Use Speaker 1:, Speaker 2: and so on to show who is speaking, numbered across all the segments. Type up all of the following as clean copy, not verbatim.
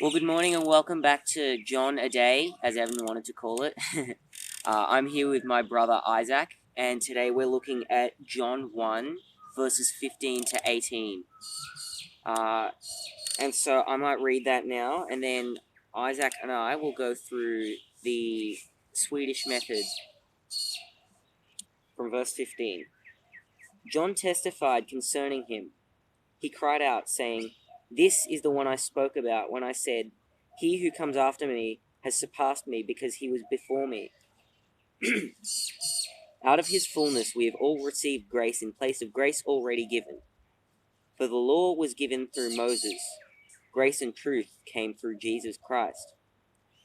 Speaker 1: Well, good morning and welcome back to John a Day, as Evan wanted to call it. I'm here with my brother Isaac, and today we're looking at John 1, verses 15 to 18. And so I might read that now, and then Isaac and I will go through the Swedish method from verse 15. John testified concerning him. He cried out, saying, "This is the one I spoke about when I said, 'He who comes after me has surpassed me because he was before me.' Out of his fullness we have all received grace in place of grace already given. For the law was given through Moses. Grace and truth came through Jesus Christ.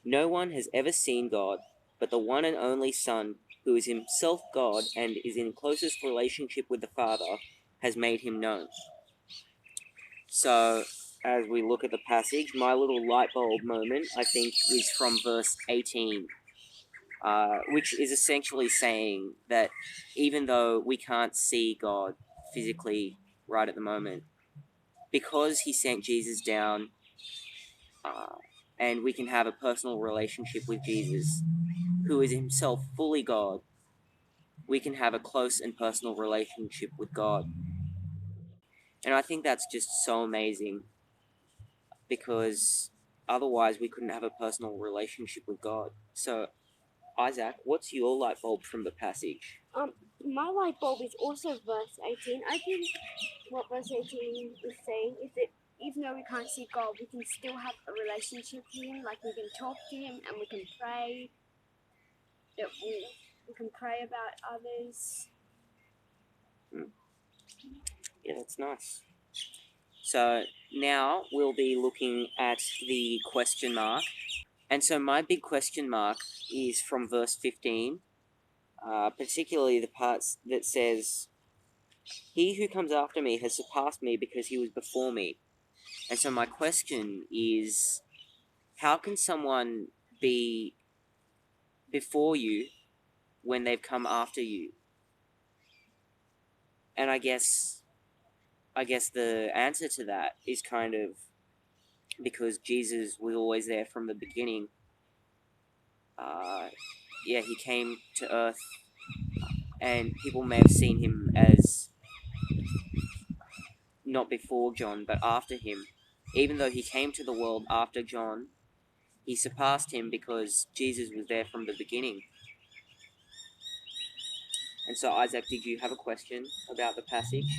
Speaker 1: No one has ever seen God, but the one and only Son, who is himself God and is in closest relationship with the Father, has made him known." So, as we look at the passage, my little light bulb moment, I think, is from verse 18, which is essentially saying that even though we can't see God physically right at the moment, because he sent Jesus down, and we can have a personal relationship with Jesus, who is himself fully God, we can have a close and personal relationship with God. And I think that's just so amazing, because otherwise we couldn't have a personal relationship with God. So, Isaac, what's your light bulb from the passage?
Speaker 2: My light bulb is also verse 18. I think what verse 18 is saying is that even though we can't see God, we can still have a relationship with Him. Like we can talk to Him and we can pray. That we can pray about others.
Speaker 1: Yeah, that's nice. So now we'll be looking at the question mark. And so my big question mark is from verse 15, particularly the parts that says, "He who comes after me has surpassed me because he was before me." And so my question is, how can someone be before you when they've come after you? And I guess the answer to that is kind of because Jesus was always there from the beginning. He came to earth, and people may have seen him as not before John, but after him. Even though he came to the world after John, he surpassed him because Jesus was there from the beginning. And so, Isaac, did you have a question about the passage?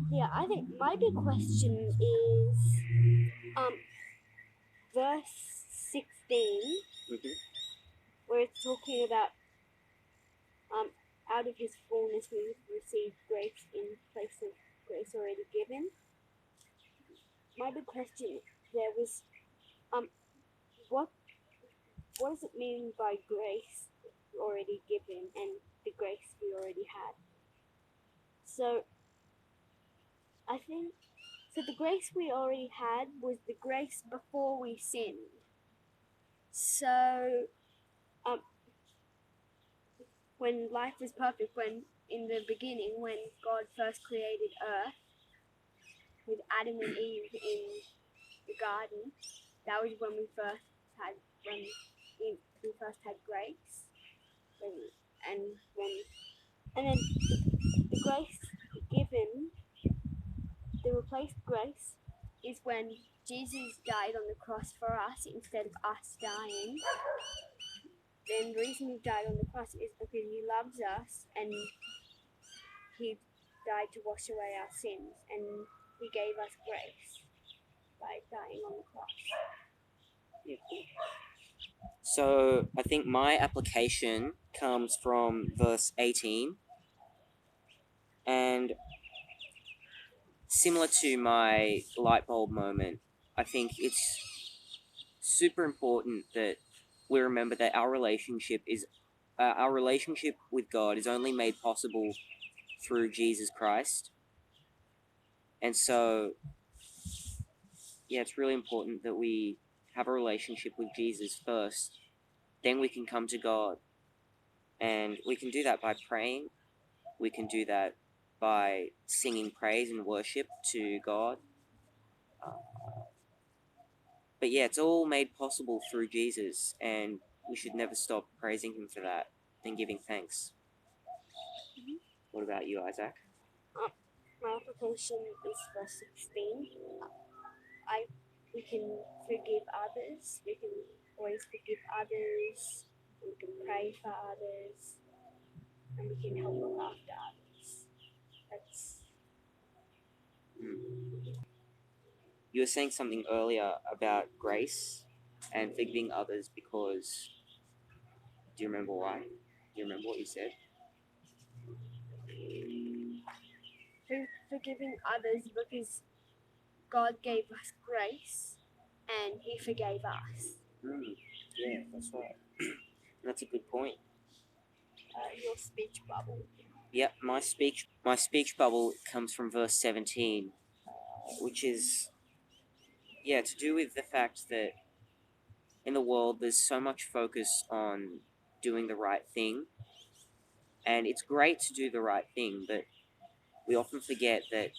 Speaker 2: Yeah, I think my big question is verse 16, where it's talking about out of His fullness we received grace in place of grace already given. My big question there was what does it mean by grace already given and the grace we already had? So I think the grace we already had was the grace before we sinned. So when life was perfect, when in the beginning, when God first created earth with Adam and Eve in the garden, that was when we first had grace. And then the grace given, the replaced grace, is when Jesus died on the cross for us instead of us dying. Then the reason He died on the cross is because He loves us and He died to wash away our sins, and He gave us grace by dying on the cross.
Speaker 1: So I think my application comes from verse 18, and similar to my light bulb moment, I think it's super important that we remember that our relationship with God is only made possible through Jesus Christ. And so, yeah, it's really important that we have a relationship with Jesus first. Then we can come to God. And we can do that by praying. We can do that by singing praise and worship to God. But yeah, it's all made possible through Jesus, and we should never stop praising him for that and giving thanks.
Speaker 2: Mhm.
Speaker 1: What about you, Isaac?
Speaker 2: My application is verse 16. I we can forgive others. We can always forgive others. We can pray for others, and we can help look after others. That's
Speaker 1: You were saying something earlier about grace and forgiving others because. Do you remember why? Do you remember what you said?
Speaker 2: forgiving others because God gave us grace, and He forgave us.
Speaker 1: Yeah, that's right. That's a good point.
Speaker 2: Your speech bubble.
Speaker 1: Yep, my speech bubble comes from verse 17, which is to do with the fact that in the world there's so much focus on doing the right thing, and it's great to do the right thing, but we often forget that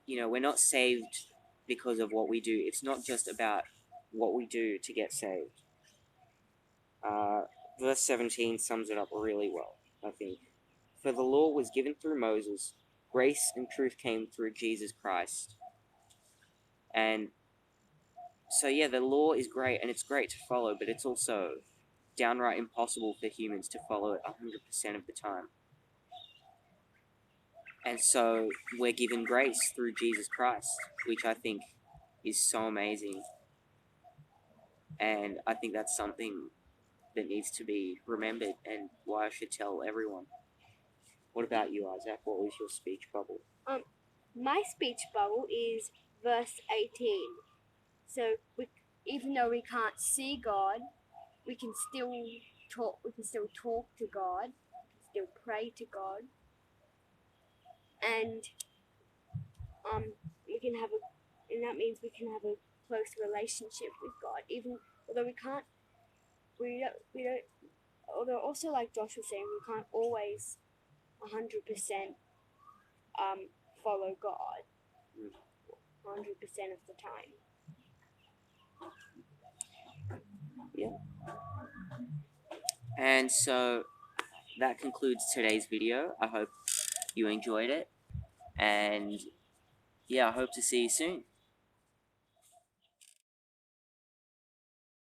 Speaker 1: we're not saved because of what we do. It's not just about what we do to get saved. Verse 17 sums it up really well, I think. For the law was given through Moses, grace and truth came through Jesus Christ. And so, the law is great and it's great to follow, but it's also downright impossible for humans to follow it 100% of the time. And so, we're given grace through Jesus Christ, which I think is so amazing. And I think that's something that needs to be remembered and why I should tell everyone. What about you, Isaac? What was your speech bubble?
Speaker 2: My speech bubble is verse 18. So even though we can't see God, we can still talk. We can still talk to God. We can still pray to God, and we can have and that means we can have a close relationship with God. Even although we don't. Although also like Josh was saying, we can't always 100% follow God 100% of the time.
Speaker 1: Yeah. And so that concludes today's video. I hope you enjoyed it. And I hope to see you soon.